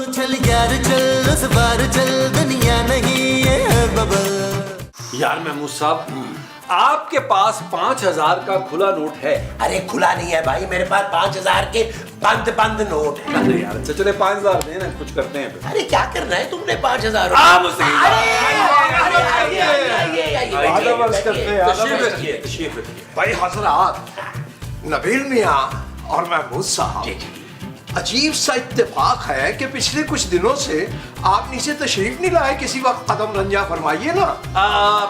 चल यार चल उस बार चल दुनिया नहीं है बबल। यार महमूद साहब, आपके पास 5,000 का खुला नोट है? अरे खुला नहीं है भाई, मेरे पास 5,000 के बंद बंद नोट है। अरे यार अच्छा चले 5,000 देना, कुछ करते हैं फिर। अरे क्या करना है तुमने 5,000? तशरीफ रखिए। भाई हजरात, नबील मियाँ और महमूद साहब, अजीब सा इत्तेफाक है कि पिछले कुछ दिनों से आप नीचे तशरीफ नहीं लाए। किसी वक्त कदम रंजा फरमाइए ना।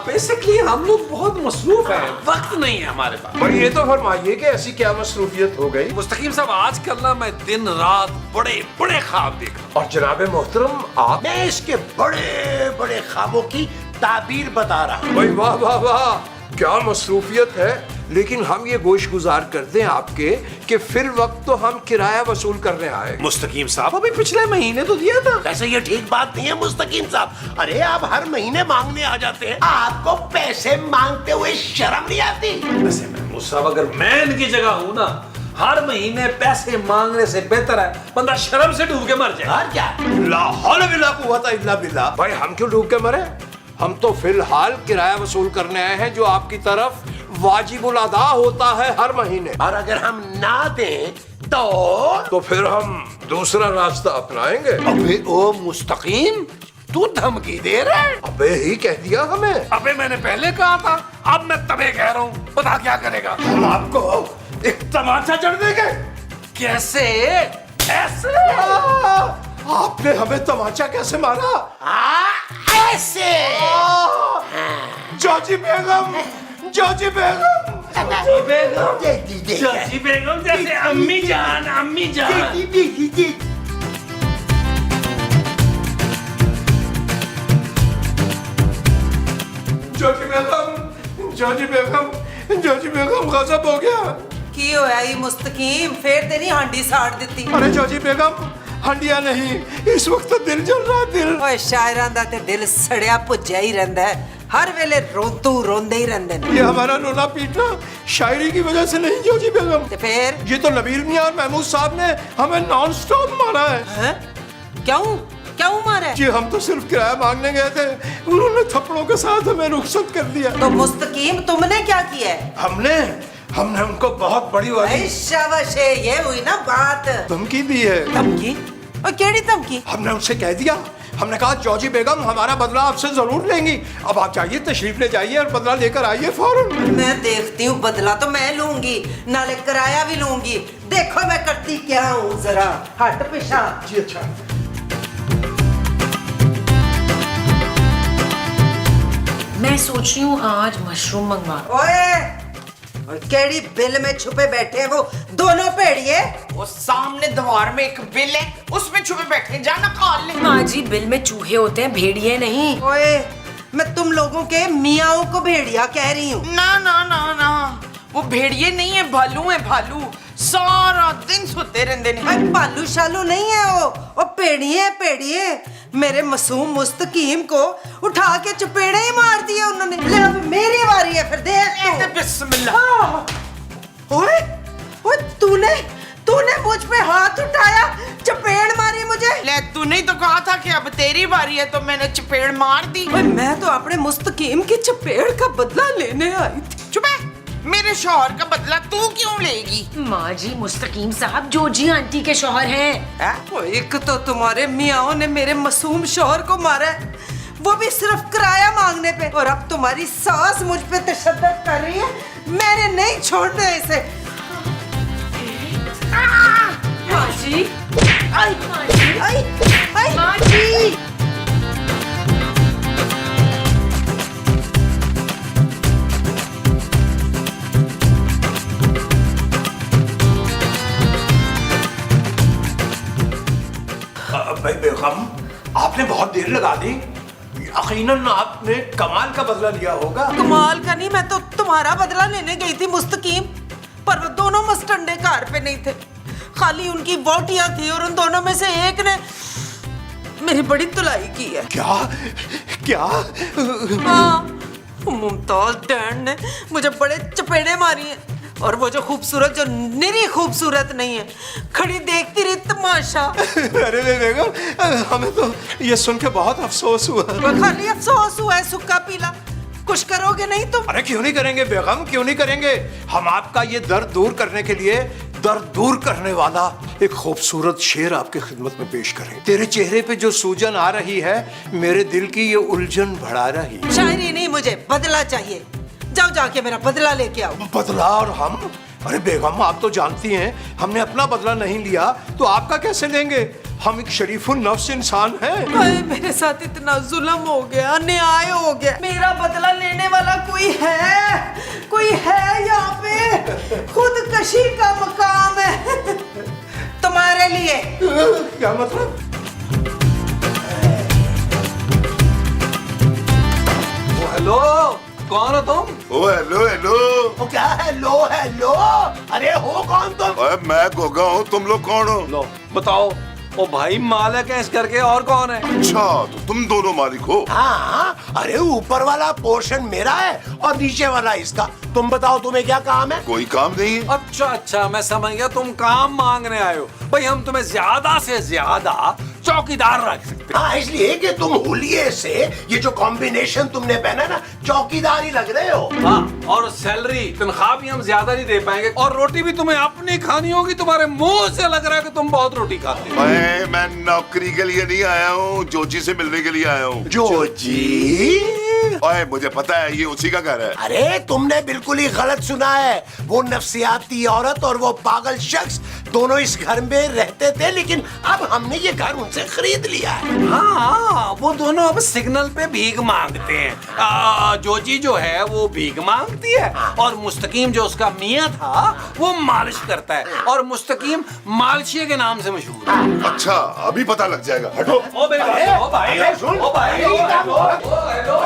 बेसिकली हम लोग बहुत मसरूफ हैं, वक्त नहीं है हमारे पास। भाई ये तो फरमाइए कि ऐसी क्या मसरूफियत हो गई? मुस्तकीम साहब, आजकल ना मैं दिन रात बड़े बड़े ख्वाब देख रहा और जनाब मोहतरम आप? मैं इसके बड़े बड़े ख्वाबों की ताबीर बता रहा हूँ। भाई वाह वाह वाह, क्या मसरूफियत है। लेकिन हम ये गोश गुजार करते हैं आपके कि फिर वक्त तो हम किराया वसूल करने आए। मुस्तकीम साहब, अभी पिछले महीने तो दिया था। वैसे ये ठीक बात नहीं है मुस्तकीम साहब। अरे आप हर महीने मांगने आ जाते हैं, आपको पैसे मांगते हुए शर्म नहीं आती? वैसे महमूद साहब, अगर मैं इनकी जगह हूँ ना, हर महीने पैसे मांगने से बेहतर है बंदा शर्म से डूब के मर जाए। और क्या? ला हौला बिल्ला कुव्वता इल्ला बिल्ला। भाई हम क्यों डूब के मरे? हम तो फिलहाल किराया वसूल करने आए हैं जो आपकी तरफ वाजिबुल अदा होता है हर महीने। और अगर हम ना दें तो फिर हम दूसरा रास्ता अपनाएंगे। अबे ओ मुस्तकीम, तू धमकी दे रहा है? अबे ही कह दिया हमें। अबे मैंने पहले कहा था, अब मैं तबे कह रहा हूँ। बता क्या करेगा? हम आपको एक तमाचा जड़ देंगे। कैसे? ऐसे? आपने हमें तमाचा कैसे मारा? ऐसे। जॉजी बेगम, जॉजी बेगम, चाची बेगम जैसे अम्मी जान, अम्मी जान। जॉजी बेगम, जॉजी बेगम, जॉजी बेगम, गजब हो गया। की होया ई मुस्तकीम, फिर तेरी हांडी साड़ दित्ती। अरे जॉजी बेगम, हंडिया नहीं, इस वक्त तो दिल जल रहा है, दिल। ओए शायरां दा ते दिल सड़िया भुज्जिया ही रहंदा है, हर वेले रोंदू रोंदे ही रहंदे ने। ये हमारा रोना पीटना शायरी की वजह से नहीं जॉजी बेगम, ते फिर ये तो नबील मियां और महमूद साहब ने हमें नॉन स्टॉप मारा है। हैं? क्यों क्यों मारा? जी हम तो सिर्फ किराया मांगने गए थे, उन्होंने थप्पड़ों के साथ हमें रुखसत कर दिया। तो मुस्तकीम तुमने क्या किया है? हमने उनको बहुत बड़ी वाली शाबाश, ये हुई ना बात। धमकी दी है। धमकी? और केड़ी धमकी? हमने उनसे कह दिया, हमने कहा जॉजी बेगम हमारा बदला आपसे जरूर लेंगी, अब आप जाइए तशरीफ ले जाइए और बदला लेकर आइए फौरन। मैं देखती हूँ, बदला तो मैं लूंगी, नाले किराया भी लूंगी। देखो मैं करती क्या हूँ, जरा हट पिछा। जी अच्छा। मैं सोच रही हूँ आज मशरूम मंगवा। ओए, और केड़ी बिल में छुपे बैठे हैं वो दोनों भेड़िए? वो सामने दीवार में एक बिल है, उसमें छुपे बैठे, जाना खा ले। माँ जी, बिल में चूहे होते हैं, भेड़िए नहीं। ओए, मैं तुम लोगों के मियाओं को भेड़िया कह रही हूँ। ना ना ना ना, वो भेड़िए नहीं है, भालू है भालू। सारा दिन सोते रहते ने। भाई भालू शालू नहीं है वो भेड़िए भेड़िए। मेरे मासूम मुस्तकीम को उठा के चपेड़े ही मार दिए उन्होंने। ले अब मेरी बारी है, फिर देख तू। बिस्मिल्लाह। ओए ओए, तूने मुझ पे हाथ उठाया, चपेड़ मारी मुझे। ले तूने ही तो कहा था कि अब तेरी बारी है, तो मैंने चपेड़ मार दी। ओए, मैं तो अपने मुस्तकीम की चपेड़ का बदला लेने आई थी। चुप है, मेरे शौहर का बदला तू क्यों लेगी? माँ जी, मुस्तकीम साहब जोजी आंटी के शौहर हैं। ओए, एक तो तुम्हारे मियाओं ने मेरे मासूम शौहर को मारा है, वो भी सिर्फ किराया मांगने पे, और अब तुम्हारी सास मुझ पे तशद्दुद कर रही है। मैंने नहीं छोड़ना इसे। माँ जी, आई आई आई माँ जी। भाई बेगम, आपने बहुत देर लगा दी। यकीनन आपने कमाल का बदला लिया होगा। कमाल का नहीं, मैं तो तुम्हारा बदला लेने गई थी मुस्तकीम, पर वो दोनों मस्टंडे कार पे नहीं थे, खाली उनकी वोटियां थी, और उन दोनों में से एक ने मेरी बड़ी तुलाई की है। क्या क्या? हाँ, मुमताज डैड ने मुझे बड़े चपेड़े मारी हैं, और वो जो खूबसूरत जो निरी खूबसूरत नहीं है, खड़ी देखती रही तमाशा। अरे बेगम, हमें तो ये सुन के बहुत अफसोस हुआ। खाली अफसोस हुआ है, सुक्का पीला। कुछ करोगे नहीं तुम? अरे क्यों नहीं करेंगे बेगम, क्यों नहीं करेंगे। हम आपका ये दर्द दूर करने के लिए दर्द दूर करने वाला एक खूबसूरत शेर आपके खिदमत में पेश करें। तेरे चेहरे पे जो सूजन आ रही है, मेरे दिल की ये उलझन बढ़ा रही है। शायरी नहीं, मुझे बदला चाहिए। जाओ जाके मेरा बदला लेके आओ। बदला? और हम? अरे बेगम, आप तो जानती हैं हमने अपना बदला नहीं लिया तो आपका कैसे लेंगे। हम एक शरीफुल नफ्स इंसान हैं। हाय, मेरे साथ इतना जुल्म हो गया, अन्याय हो गया। मेरा बदला लेने वाला कोई है यहाँ पे? खुदकशी का मकाम है तुम्हारे लिए। क्या मतलब? हेलो, कौन हो तुम? ओ हेलो हेलो। ओ क्या हेलो हेलो? अरे हो कौन तुम? अरे मैं गोगा हूँ, तुम लोग कौन हो? लो बताओ। ओ भाई, मालिक है इस घर के, और कौन है? अच्छा, तो तुम दोनों मालिक हो? हाँ, अरे ऊपर वाला पोर्शन मेरा है और नीचे वाला इसका। तुम बताओ तुम्हें क्या काम है? कोई काम नहीं है। अच्छा अच्छा, मैं समझ गया, तुम काम मांगने आए हो। भाई हम तुम्हें ज्यादा से ज्यादा चौकीदार रख सकते हैं। हाँ, इसलिए कि तुम होलिये से ये जो कॉम्बिनेशन तुमने पहना ना, चौकीदार ही लग रहे हो। हाँ, और सैलरी तनख्वाह भी हम ज्यादा नहीं दे पाएंगे, और रोटी भी तुम्हें अपनी खानी होगी। तुम्हारे मुंह से लग रहा है कि तुम बहुत रोटी खाते हो। मैं नौकरी के लिए नहीं आया हूँ, जोजी से मिलने के लिए आया हूँ। जोजी? ओए, मुझे पता है ये उसी का घर है। अरे तुमने बिल्कुल ही गलत सुना है। वो नफसियाती औरत और वो पागल शख्स दोनों इस घर में रहते थे, लेकिन अब हमने ये घर उनसे खरीद लिया है। हाँ, वो दोनों अब सिग्नल पे भीख मांगते हैं। जोजी जो है वो भीख मांगती है, और मुस्तकीम जो उसका मियाँ था वो मालिश करता है, और मुस्तकीम मालशिया के नाम से मशहूर है। अच्छा, अभी पता लग जाएगा। हटो। ओ मेरे भाई, ओ भाई, ओ भाई, ओ हेलो।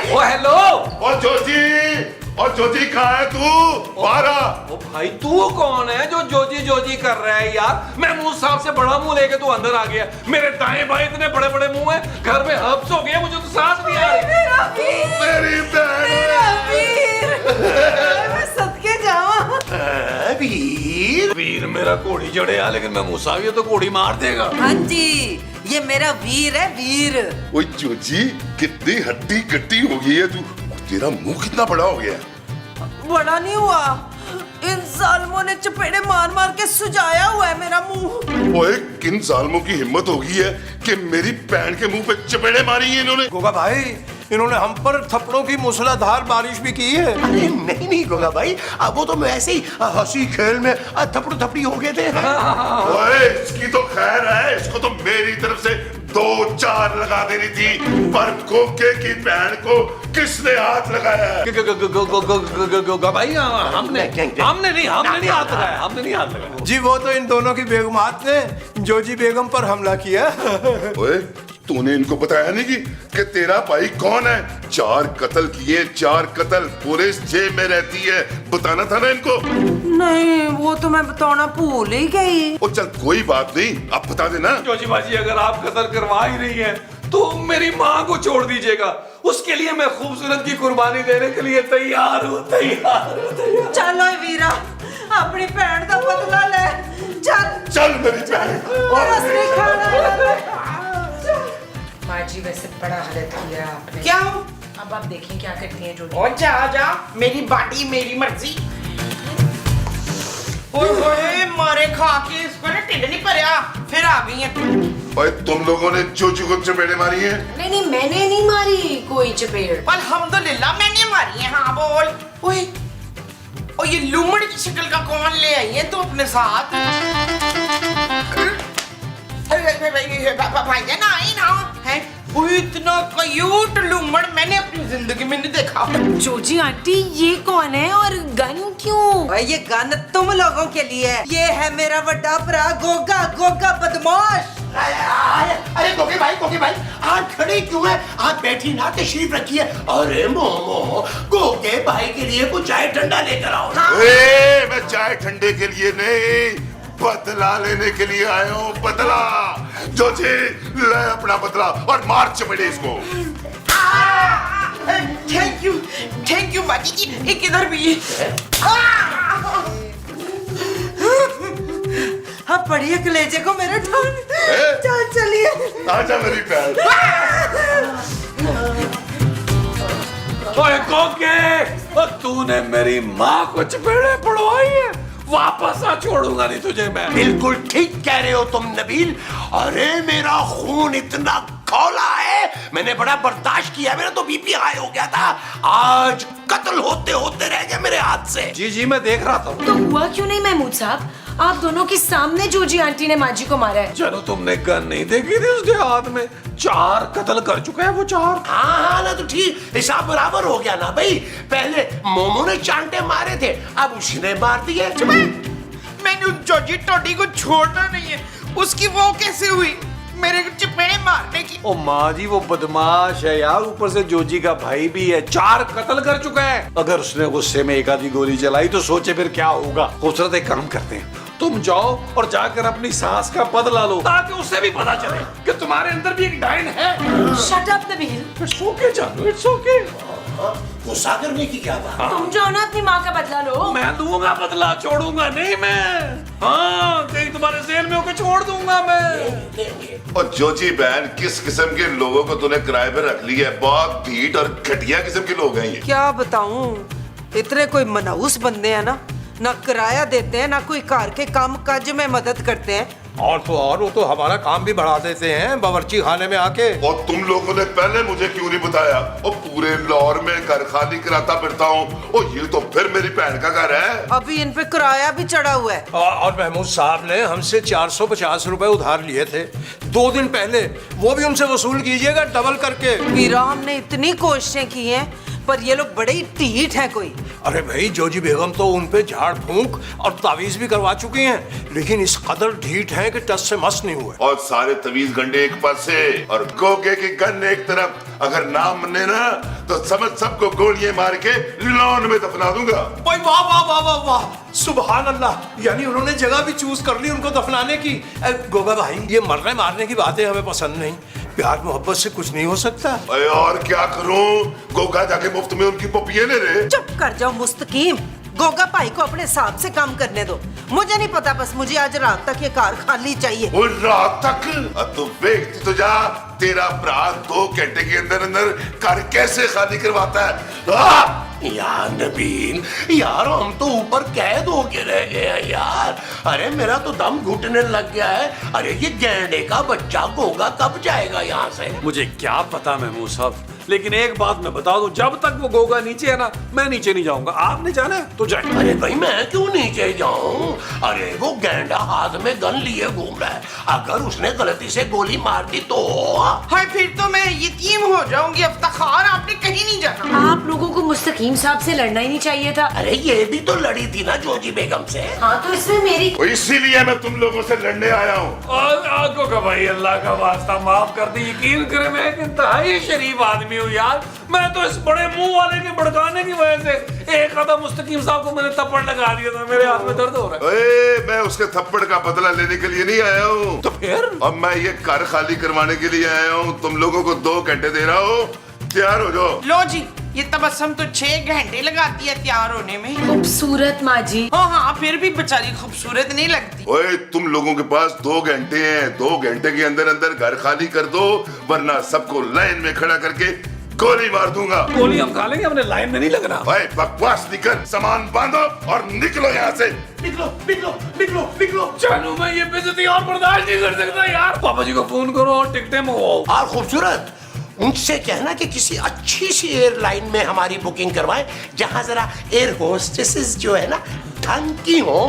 ओ हेलो। और जोजी कहाँ है तू? बाहर आ। ओ भाई, तू कौन है जो जोजी जोजी कर रहा है यार? मैं मुंह साहब से बड़ा मुंह लेके तू अंदर आ गया। मेरे दाएं बाएं इतने बड़े बड़े मुंह है, घर में हब्स हो गया, मुझे तो सांस नहीं आ रही। मेरा वीर, मेरी बहन। मेरा वीर, मैं सदके जाऊं। वीर? वीर मेरा घोड़ी चढ़े आ, लेकिन मैं मुसावी है तो घोड़ी मार देगा। हाँ जी, ये मेरा वीर है, वीर। ओए जोजी, कितनी हड्डी कट्टी हो गई है तू। तेरा मुंह कितना बड़ा हो गया है। बड़ा नहीं हुआ, इन जालिमों ने चपेड़े मार मार के सुजाया हुआ है मेरा मुंह। ओए, किन जालिमों की हिम्मत हो गई है कि मेरी बहन के मुंह पे चपेड़े मारी हैं इन्होंने। गोगा भाई, इन्होंने हम पर थप्पड़ों की मूसलाधार बारिश भी की है। अरे नहीं नहीं गोगा भाई, अब वो तो वैसे ही हंसी खेल में थपड़ू थपड़ी हो गए थे। ओए, इसकी तो खैर है, इसको तो मेरी तरफ से 2-4 लगा देनी थी, पर गोगे की बहन को किसने हाथ लगाया है? भाई हमने नहीं हाथ लगाया, हमने नहीं हाथ लगाया। जी, वो तो इन दोनों की बेगमात ने जोजी बेगम पर हमला किया। ओए, तूने इनको बताया नहीं कि तेरा भाई कौन है? 4 कत्ल किए, 4 कत्ल, पुलिस जेल में रहती है, बताना था ना इनको। नहीं, वो तो मैं बताना भूल ही गई। ओ चल, कोई बात नहीं, आप बता देना। जोजी बाजी, अगर आप कत्ल करवा ही रही हैं तो मेरी माँ को छोड़ दीजिएगा। उसके लिए मैं खूबसूरत की कुर्बानी देने के लिए तैयार हूँ। चलो वीरा, अपनी भैन का बदला ले। चल चल मेरी बहन। असली खाना। माँ जी, वैसे बड़ा हालत किया आपने। क्या? अब आप देखें क्या करती हैं जो। और जा, मेरी बाटी मेरी मर्जी। ओए मारे खा के इसको ना टिड्ड नहीं भरया, फिर आ गई है। ओए, तुम लोगों ने जोजी को चपेड़े मारी हैं? नहीं, मैंने नहीं मारी कोई चपेड़। अल्हम्दुलिल्लाह मैंने मारी है। हाँ बोल। ओए, और ये लूमड़ की शक्ल का कौन ले आई है तू अपने साथ? भाई ना आई ना है। इतना क्यूट लूमड़ मैंने अपनी जिंदगी में नहीं देखा। जोजी आंटी, ये कौन है और गन क्यों? ये गन तुम लोगों के लिए है। ये है मेरा बड़ा भरा गोगा, गोगा बदमाश। अरे गोगे भाई, आप खड़े क्यों हैं? आप बैठी ना, तशरीफ रखिए। अरे मोमो, गोगे भाई के लिए कुछ चाय ठंडा लेकर आओ ना। ए, मैं चाय ठंडे के लिए नहीं, बदला लेने के लिए आया हूँ। बदला। जोजी, ले अपना बदला और मार चपेड़े इसको। थैंक यू बाजी जी। एक इधर भी हाँ पढ़िए कलेजे को मेरे ठान। चल चलिए। आजा मेरी बहन। ओए कोके, तूने मेरी माँ को चपेड़े पड़वाई है, वापस आ, छोड़ूंगा नहीं तुझे मैं। बिल्कुल ठीक कह रहे हो तुम नबील। अरे मेरा खून इतना खौला है, मैंने बड़ा बर्दाश्त किया, मेरा तो बीपी हाई हो गया था, आज कत्ल होते होते रह गया मेरे हाथ से। जी जी मैं देख रहा था। तो हुआ क्यों नहीं महमूद साहब? आप दोनों के सामने जोजी आंटी ने माजी को मारा है। चलो तुमने गन नहीं देखी थी उसके हाथ में? 4 कत्ल कर चुका है वो 4। हाँ ना, तो ठीक हिसाब बराबर हो गया ना भाई। पहले मोमो ने चांटे मारे थे, अब उसने मार दिए। मैंने उस जॉर्जी टोडी को छोड़ना नहीं है। उसकी वो कैसे हुई मेरे चपेड़े मारने की? ओ माँ जी वो बदमाश है यार, ऊपर से जोजी का भाई भी है, 4 कत्ल कर चुका है। अगर उसने गुस्से में एक आधी गोली चलाई तो सोचे फिर क्या होगा। खूबसूरत एक काम करते हैं, तुम जाओ और जाकर अपनी सास का बदला लो, ताकि उसे भी पता चले कि तुम्हारे अंदर भी एक डायन है। Shut up Nabeel. It's okay जानू, इट्स ओके। गुस्सा करने की क्या बात? तुम जाओ ना अपनी माँ का बदला लो। मैं दूंगा बदला, छोड़ूंगा नहीं मैं। हाँ कहीं तुम्हारे जेल में होकर छोड़ दूंगा मैं। और जोजी बहन, किस किस्म के लोगों को तूने किराए पे रख लिया है? बहुत ढीठ और घटिया किस्म के लोग हैं ये। क्या बताऊं, इतने कोई मनहूस बंदे हैं ना किराया देते हैं, ना कोई कार के काम काज में मदद करते हैं। और तो और वो तो हमारा काम भी बढ़ा देते हैं बावर्ची खाने में आके। और तुम लोगों ने पहले मुझे क्यों नहीं बताया? और पूरे लाहौर में घर खाली कराता फिरता हूँ, और ये तो फिर मेरी बहन का घर है। अभी इन पे किराया भी चढ़ा हुआ है। और महमूद साहब ने हमसे 450 रुपए उधार लिए थे 2 दिन पहले, वो भी उनसे वसूल कीजिएगा डबल करके। वीरा हमने इतनी कोशिशें की हैं, पर ये लोग बड़े ही ढीठ हैं कोई। अरे भाई जोजी बेगम तो उन पे झाड़ फूंक और तावीज भी करवा चुकी हैं, लेकिन इस कदर ढीठ हैं कि टस से मस नहीं हुए। और सारे तवीज गंडे एक पासे और गोगे की गन एक तरफ। अगर ना मने ना तो समझ सबको गोलियां मार के लॉन में दफना दूंगा। भाई वाह वाह वाह वाह वाह, सुभान अल्लाह। यानी उन्होंने जगह भी चूज कर ली उनको दफनाने की। गोगा भाई ये मरने मारने की बातें हमें पसंद नहीं, प्यार मोहब्बत से कुछ नहीं हो सकता। अरे और क्या करूं, गोगा जाके मुफ्त में उनकी पपिए ले रहे। चुप कर जाओ मुस्तकीम, गोगा भाई को अपने हिसाब से काम करने दो। मुझे नहीं पता, बस मुझे आज रात तक ये कार खाली चाहिए। वो रात तक? अब तो देखती तो जा, तेरा भरा 2 घंटे के अंदर अंदर कार कैसे खाली करवाता है। यार नबील, यार हम तो ऊपर कैद होके रह गए हैं यार। अरे मेरा तो दम घुटने लग गया है। अरे ये गैंडे का बच्चा गोगा कब जाएगा यहाँ से? मुझे क्या पता महमूद साहब, लेकिन एक बात मैं बता दूं, जब तक वो गोगा नीचे है ना, मैं नीचे नहीं जाऊंगा। आपने जाना है तो जाए। अरे भाई मैं क्यों नीचे जाऊं? अरे वो गैंडा हाथ में गन लिए घूम रहा है, अगर उसने गलती से गोली मार दी तो? हाय फिर तो मैं यतीम हो जाऊंगी। अफ्ताखार आपने कहीं नहीं जाना। आप लोगों को मुस्तकीम साहब से लड़ना ही नहीं चाहिए था। अरे ये भी तो लड़ी थी ना जोजी बेगम से। हाँ तो इसमें मेरी इसीलिए मैं तुम लोगों से लड़ने आया हूँ। और आगो का भाई, अल्लाह का वास्ता माफ कर दी, यकीन करे मैं एक इंतहाई शरीफ आदमी हूँ यार। मैं तो इस बड़े मुंह वाले के भड़काने की वजह से एक आधा मुस्तकीम साहब को मैंने थप्पड़ लगा दिया था, मेरे हाथ में दर्द हो रहा है। मैं उसके थप्पड़ का बदला लेने के लिए नहीं आया हूँ। तो फिर अब मैं ये कार खाली करवाने के लिए आया हूँ। तुम लोगों को 2 घंटे दे रहा हूँ, तैयार हो जाओ। लो जी, ये तबस्सुम तो 6 घंटे लगाती है तैयार होने में। खूबसूरत माँ जी। हाँ फिर भी बेचारी खूबसूरत नहीं लगती। ओए तुम लोगों के पास 2 घंटे हैं, 2 घंटे के अंदर अंदर घर खाली कर दो, वरना सबको लाइन में खड़ा करके गोली मार दूंगा। गोली हम खा लेंगे, हमने लाइन में नहीं लगना। भाई बकवास निकल, सामान बांधो और निकलो यहाँ से। निकलो निकलो निकलो निकलो। जानू मैं ये बेइज्जती और बर्दाश्त नहीं कर सकता यार। पापा जी को फोन करो और टिकटें मंगवाओ। और खूबसूरत उनसे कहना कि किसी अच्छी सी एयरलाइन में हमारी बुकिंग करवाएं, जहां जरा एयर होस्टेसेस जो है ना ढंग की हो।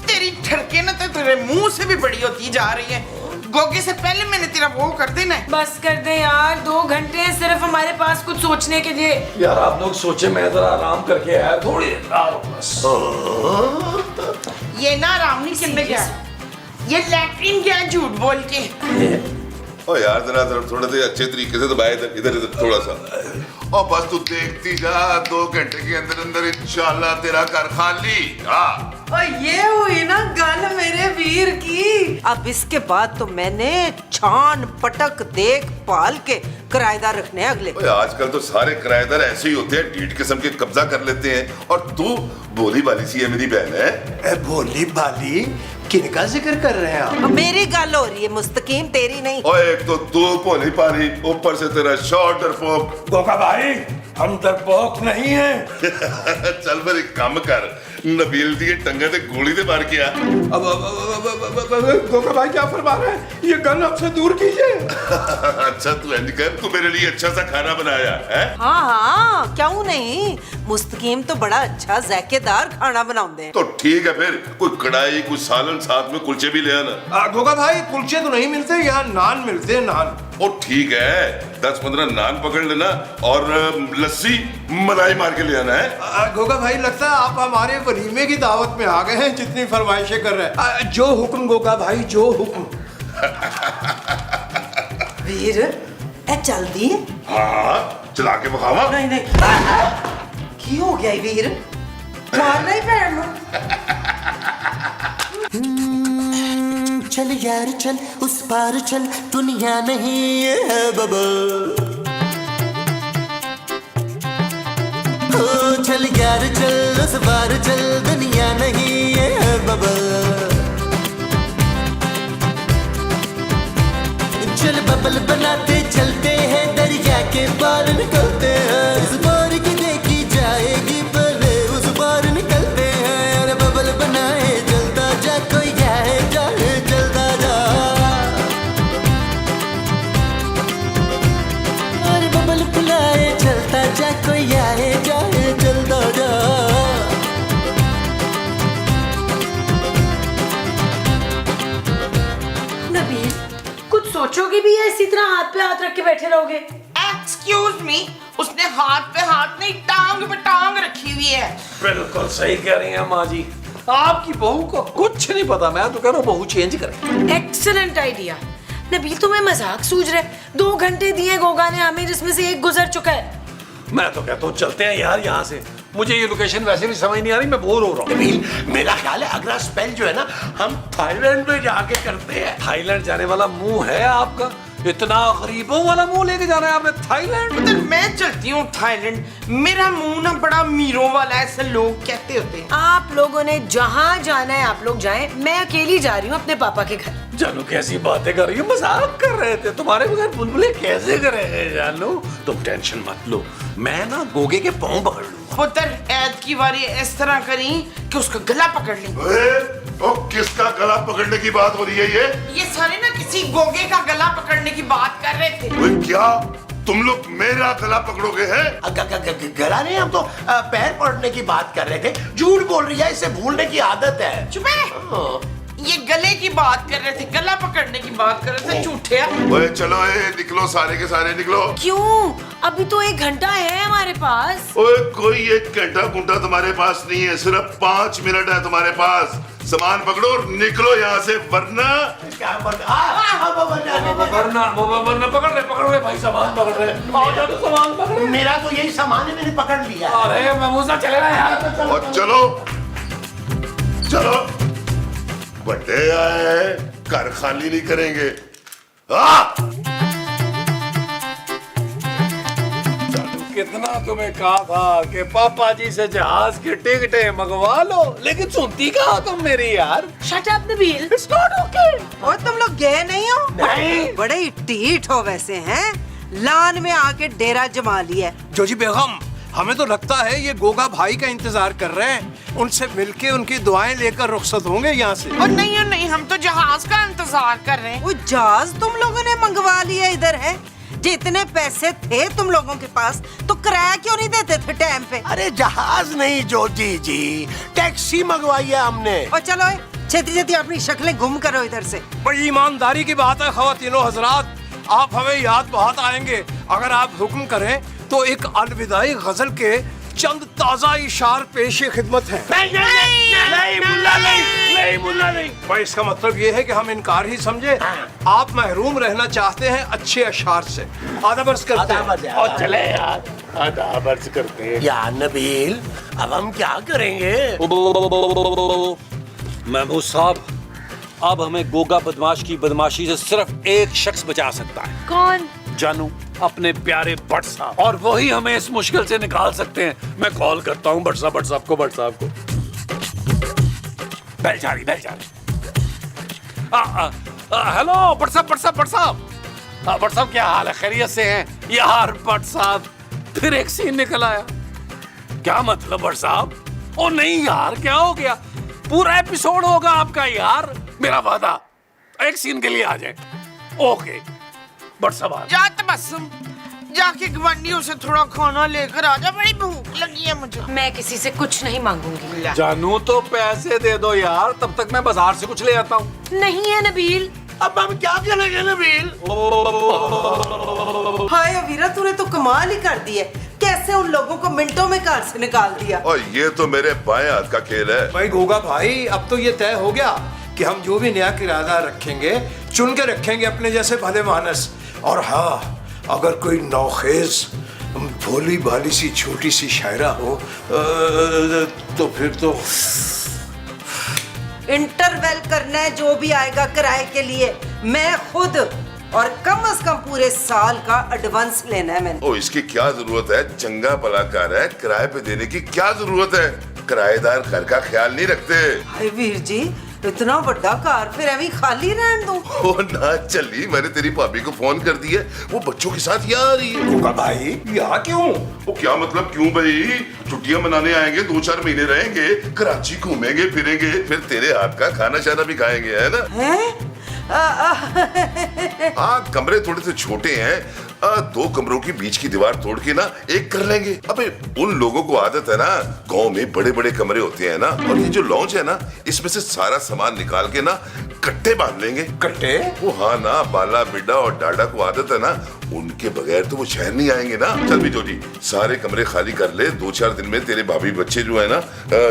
तेरी ठरके ना तो तेरे मुंह से भी बड़ी होती जा रही है। गोगे से पहले मैंने तेरा वो कर देना है। बस कर दे यार, 2 घंटे हैं सिर्फ हमारे पास कुछ सोचने के लिए। यार आप लोग सोचे, मैं जरा आराम करके आया, थोड़ी बस। ये ना आराम नहीं करने गया, ये लैट्रिन गया झूठ बोल के। ओ यार जरा थोड़ा सा अच्छे तरीके से दबाए, इधर इधर थोड़ा सा। और बस तू देखती जा, 2 घंटे के अंदर अंदर इंशाल्लाह तेरा घर खाली। हाँ और ये हुई ना गल मेरे वीर की। अब इसके बाद तो मैंने छान पटक देख पाल के किराएदार रखने हैं अगले। ओए आजकल तो सारे किराएदार ऐसे ही होते हैं, ढीठ किस्म के कब्जा कर लेते हैं। और तू भोली भाली सी है, मेरी बहन है। भोली भाली किनका जिक्र कर रहे हैं आप? अब मेरी गल हो रही है मुस्तकीम, तेरी नहीं। ओए एक तो तू भोली भाली, ऊपर से तेरा शॉर्ट डरपोक। गोगा भाई हम डरपोक नहीं हैं। चल फिर एक काम कर, नबील दी टंगे ते गोली दे मार के आ। अब गोगा भाई क्या फरमा रहे हैं? ये गन हमसे दूर कीजिए। अच्छा तू इंज कर, तू मेरे लिए अच्छा सा खाना बनाया है। हाँ हाँ क्यों नहीं, मुस्तकीम तो बड़ा अच्छा जायकेदार खाना बनाते हैं। तो ठीक है फिर, कोई कढ़ाई कुछ सालन, साथ में कुलचे भी ले आना। गोगा भाई कुलचे तो नहीं मिलते, यहाँ नान मिलते हैं, नान। ओ ठीक है, 10-15 नान पकड़ लेना और लस्सी मलाई मार के ले आना है। गोगा भाई लगता है आप हमारे वलीमे की दावत में आ गए हैं, जितनी फरमाइशें कर रहे हैं। जो हुक्म गोगा भाई, जो हुक्म। वीर ए जल्दी। हाँ चला के बखावा। नहीं नहीं की हो गया वीर, मारना ही पैर लो। चल यार चल उस पार चल, दुनिया नहीं है बबल। ओ चल यार चल उस पार चल, दुनिया नहीं है बबल। चल बबल बनाते चलते हैं, दरिया के पार निकलते हैं। इस बार की देखी जाएगी पहले उस पार निकलते हैं। अरे बबल बनाए जलता जा, कोई जाए जाए जलता जा। अरे बबल बुलाए जलता जा, कोई आए जाए जलता जा। नबील कुछ सोचोगे भी या इसी तरह हाथ पे हाथ रख के बैठे रहोगे? एक्सक्यूज मी, उसने हाथ पे हाथ नहीं टांग पे टांग रखी हुई है। बिल्कुल सही कह रही हैं माँ जी, आपकी बहू को कुछ नहीं पता। मैं तो कह रहा हूँ बहू चेंज करें। Excellent idea. नबील तुम्हें मजाक सूझ रहे? 2 घंटे दिए गोगा ने हमें, जिसमें से 1 गुजर चुका है। मैं तो कहता हूँ चलते हैं यार यहाँ से। मुझे ये लोकेशन वैसे भी समझ नहीं आ रही, मैं बोर हो रहा हूँ। नबील मेरा ख्याल है अगला स्पेल जो है ना, हम थाईलैंड में जाके करते हैं। थाईलैंड जाने वाला मुंह है आपका? इतना गरीबों वाला मुंह लेके जाना है आपने थाईलैंड? उधर मैं चलती हूँ थाईलैंड, मेरा मुंह ना बड़ा मीरों वाला है, ऐसे लोग कहते होते हैं। आप लोगों ने जहाँ जाना है आप लोग जाएं, मैं अकेली जा रही हूँ अपने पापा के घर। जानू कैसी बातें कर रही हो, मजाक कर रहे थे। तुम्हारे बगैर बुलबुले कैसे करेंगे जानू? तुम टेंशन मत लो, मैं ना गोगे के पाँव पकड़ लूंगा। पुत्र ऐद की बारी इस तरह करी कि उसका गला पकड़ ली। ओ किसका गला पकड़ने की बात हो रही है? ये सारे ना किसी गोगे का गला पकड़ने की बात कर रहे थे। ओए क्या तुम लोग मेरा गला पकड़ोगे हैं? गला नहीं, हम तो पैर पड़ने की बात कर रहे थे। झूठ बोल रही है, इसे भूलने की आदत है। चुप है। ये गले की बात कर रहे थे, गला पकड़ने की बात कर रहे थे, झूठे। ओए चलो निकलो, सारे के सारे निकलो। क्यों? अभी तो 1 घंटा है हमारे पास। ओए कोई 1 घंटा गुंटा तुम्हारे पास नहीं है, सिर्फ 5 मिनट है तुम्हारे पास। सामान पकड़ो और निकलो यहाँ से, वरना वरना पकड़ रहे भाई, सामान पकड़ रहे। आओ जाओ तो सामान पकड़ रहे। मेरा तो यही सामान है, मैंने पकड़ लिया। अरे महमूजा चलेगा यार। और चलो चलो, बड़े आए घर खाली नहीं करेंगे। कितना तुम्हें कहा था कि पापा जी से जहाज की टिकटें मंगवा लो, लेकिन सुनती कहाँ तुम मेरी यार। Shut up Nabeel. It's not okay। और तुम लोग गए नहीं हो? नहीं। बड़े ही टीठ हो वैसे हैं, लान में आके डेरा जमा लिया। जोजी बेगम, हमें तो लगता है ये गोगा भाई का इंतजार कर रहे हैं। उनसे मिलके उनकी दुआएं लेकर रुखसत होंगे यहाँ से। और नहीं, हम तो जहाज का इंतजार कर रहे हैं। वो जहाज तुम लोगों ने मंगवा लिया इधर है? जितने पैसे थे तुम लोगों के पास तो किराया क्यों नहीं देते थे टाइम पे? अरे जहाज नहीं जोजी जी, टैक्सी मंगवाई है हमने। और चलो छेती छेती अपनी शक्लें गुम करो इधर से। बड़ी ईमानदारी की बात है ख़वातीनो हजरात, आप हमें याद बहुत आएंगे। अगर आप हुक्म करें तो एक अलविदाई गजल के चंद ताज़ा इशार पेश खिदमत है। नहीं मुल्ला नहीं, नहीं मुन्ना नहीं। भाई इसका मतलब ये है कि हम इनकार ही समझे। आप महरूम रहना चाहते हैं अच्छे अशार से। आधा बर्स करते हैं और चले यार, आधा बर्स करते हैं यार। नबील अब हम क्या करेंगे? महमूद साहब, अब हमें गोगा बदमाश की बदमाशी से सिर्फ एक शख्स बचा सकता है। कौन? जानू, अपने प्यारे भट्ट साहब, और वही हमें इस मुश्किल से निकाल सकते हैं। मैं कॉल करता हूँ भट्ट साहब को। बैल जा रही। हेलो भट्ट साहब। भट्ट साहब क्या हाल है? खैरियत से हैं? यार भट्ट साहब, फिर एक सीन निकल आया। क्या मतलब भट्ट साहब? ओ नहीं यार, क्या हो गया? पूरा एपिसोड होगा आपका यार, मेरा वादा। एक सीन के लिए आ जाए। ओके भट्ट साहब। जा तबस्सुम, जाके गवांडियों से थोड़ा खाना लेकर आ जा, बड़ी भूख लगी है मुझे। मैं किसी से कुछ नहीं मांगूंगी। जानू तो पैसे दे दो यार, तब तक मैं बाजार से कुछ ले आता हूँ। नहीं है नबील। अब हम क्या करेंगे नबील? हाय अवीरा, तूने तो कमाल ही कर दी है। कैसे उन लोगों को मिनटों में घर से निकाल दिया। और ये तो मेरे बाएं हाथ का खेल है। भाई गोगा भाई, अब तो ये तय हो गया कि हम जो भी नया किराएदार रखेंगे चुन के रखेंगे अपने जैसे भले मानस। और हाँ, अगर कोई नौखेज भोली भाली सी छोटी सी शायरा हो तो फिर तो इंटरवेल करना है जो भी आएगा किराए के लिए, मैं खुद, और कम से कम पूरे साल का एडवांस लेना है मैंने। ओ इसकी क्या जरूरत है? चंगा भलाकार है, किराए पे देने की क्या जरूरत है? किराएदार घर का ख्याल नहीं रखते। हाय वीर जी, इतना बड़ा कार फिर अभी खाली रहने दूं? ओ ना चली, मैंने तेरी भाभी को फोन कर दिया, वो बच्चों के साथ यहाँ आ रही है। गोगा भाई यहाँ क्यों? वो क्या मतलब क्यों भाई? छुट्टियां मनाने आएंगे, 2-4 महीने रहेंगे, कराची घूमेंगे फिरेंगे, फिर तेरे हाथ का खाना शाना भी खाएंगे, है ना? हैं? हाँ, कमरे थोड़े से छोटे हैं, 2 कमरों के बीच की दीवार तोड़ के ना एक कर लेंगे। अबे उन लोगों को आदत है ना, गांव में बड़े बड़े कमरे होते हैं ना, और ये जो लॉन्च है ना, इसमें से सारा सामान निकाल के ना कट्टे बांध लेंगे। कट्टे? वो हाँ ना, बाला बिड्डा और डाडा को आदत है ना, उनके बगैर तो वो शहर नहीं आएंगे ना। चल भी जोजी, सारे कमरे खाली कर ले, 2-4 दिन में तेरे भाभी बच्चे जो है ना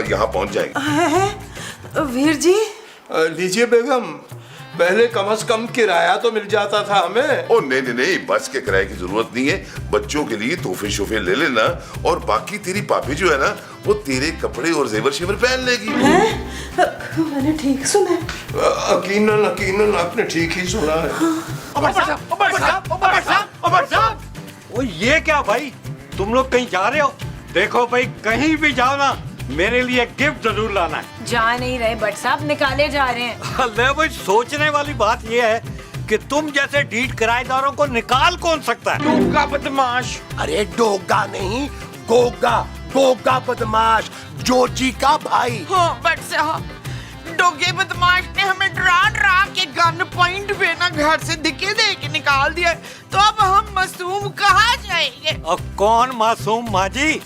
यहाँ पहुंच जाएंगे। वीर जी लीजिए बेगम, पहले कम से कम किराया तो मिल जाता था हमें। ओ नहीं, बस के किराए की जरूरत नहीं है। बच्चों के लिए तोहफे शोफे ले लेना, और बाकी तेरी भाभी जो है ना, वो तेरे कपड़े और जेवर शेवर पहन लेगी। मैंने ठीक सुना? यकीनन आपने ठीक ही सुना है। ओ ये क्या भाई, तुम लोग कहीं जा रहे हो? देखो भाई, कहीं भी जाओ ना, मेरे लिए गिफ्ट जरूर लाना है। जा नहीं रहे भट्ट साहब, निकाले जा रहे हैं। अल्लाह भाई, सोचने वाली बात ये है कि तुम जैसे ढीठ किराएदारों को निकाल कौन सकता है? डोगा बदमाश। अरे डोगा नहीं, गोगा बदमाश, जोजी का भाई। हाँ बट साहब, डोगे बदमाश ने हमें डरा के गन पॉइंट पे ना घर से धक्के दे के निकाल दिया, तो अब हम मासूम कहाँ जाएंगे? और कौन मासूम माजी?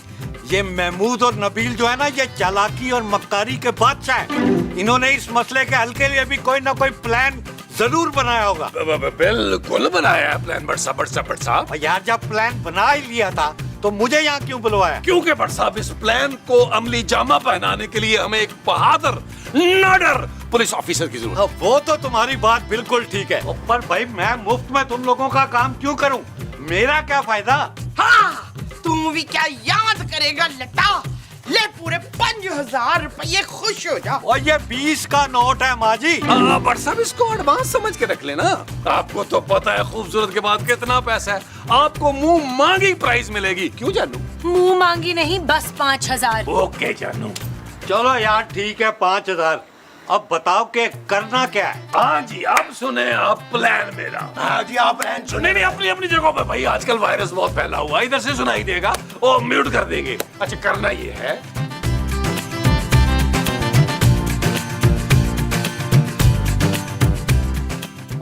ये महमूद और नबील जो है ना, ये चालाकी और मक्कारी के बादशाह हैं। इन्होंने इस मसले के हल के लिए भी कोई ना कोई प्लान जरूर बनाया होगा। बिल्कुल बनाया है प्लान भट्ट साहब। और यार, जब प्लान बना ही लिया था तो मुझे यहाँ क्यों बुलवाया? क्योंकि भट्ट साहब, इस प्लान को अमली जामा पहनाने के लिए हमें एक बहादुर निडर पुलिस ऑफिसर की जरूरत है। वो तो तुम्हारी बात बिल्कुल ठीक है, पर भाई मैं मुफ्त में तुम लोगों का काम क्यों करूं? मेरा क्या फायदा? हाँ, तू भी क्या याद करेगा लटा? ले पूरे 5000 रुपये, खुश हो जा। और ये 20 का नोट है माजी। भट्ट साहब, इसको एडवांस समझ के रख लेना। आपको तो पता है खूबसूरत के बाद कितना पैसा है, आपको मुंह मांगी प्राइस मिलेगी। क्यों जानू? मुंह मांगी नहीं, बस 5000। ओके जानू। चलो यार ठीक है, 5000। अब बताओ कि करना क्या है? हाँ जी, अब सुने आप प्लान मेरा। हाँ जी, आप प्लान सुने। नहीं, अपनी जगह पे भाई, आजकल वायरस बहुत फैला हुआ है, इधर से सुनाई देगा, वो म्यूट कर देंगे। अच्छा, करना ये है,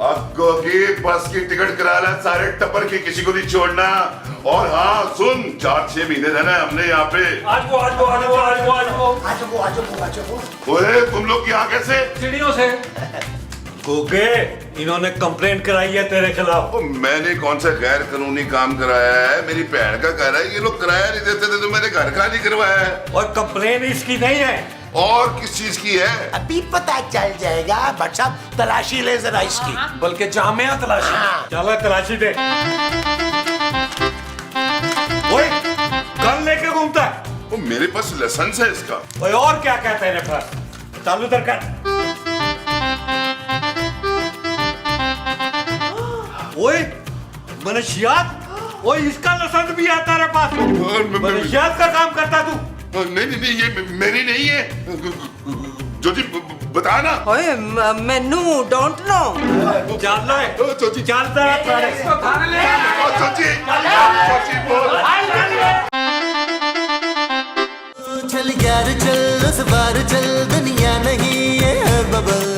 आपको की बस की टिकट कराना, सारे टप्पर की किसी को नहीं छोड़ना। और हाँ सुन, 4-6 महीने रहना है हमने यहाँ पे। आज वो ओए तुम लोग यहाँ कैसे? सीढ़ियों से। गोगे, इन्होंने कंप्लेंट कराई है तेरे खिलाफ। ओ, मैंने कौन सा गैर कानूनी काम कराया है? मेरी बहन का कह रहा है, ये लोग किराया नहीं देते थे तो मैंने घर का नहीं करवाया है। और कंप्लेन इसकी नहीं है, और किस चीज की है? अभी पता चल जाएगा। बट साहब तलाशी ले जरा इसकी। बल्कि जामिया तलाशी। चलो तलाशी दे। ओए गन लेके घूमता है। वो मेरे पास लाइसेंस है इसका। ओए और क्या कहते हैं पास? चालू तर कर। ओए मनशियात। ओए इसका लाइसेंस भी है तेरे पास। मनशियात का काम करता तू। नहीं ये मेरी नहीं है। जोजी बता ना। ओए मैनू डोंट नो। चल लो जोजी चलता है। इसको थाने ले। जोजी जोजी बोल। चल यार चल उस बार चल दुनिया नहीं है बबल।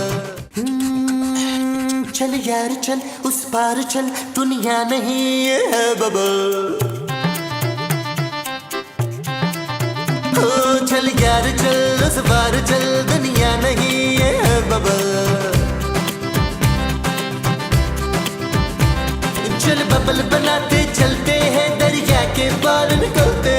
चल यार चल उस पार चल दुनिया नहीं है बबल। चल यार चल उस बार चल दुनिया नहीं है बबल। चल बबल बनाते चलते हैं दरिया के पार निकलते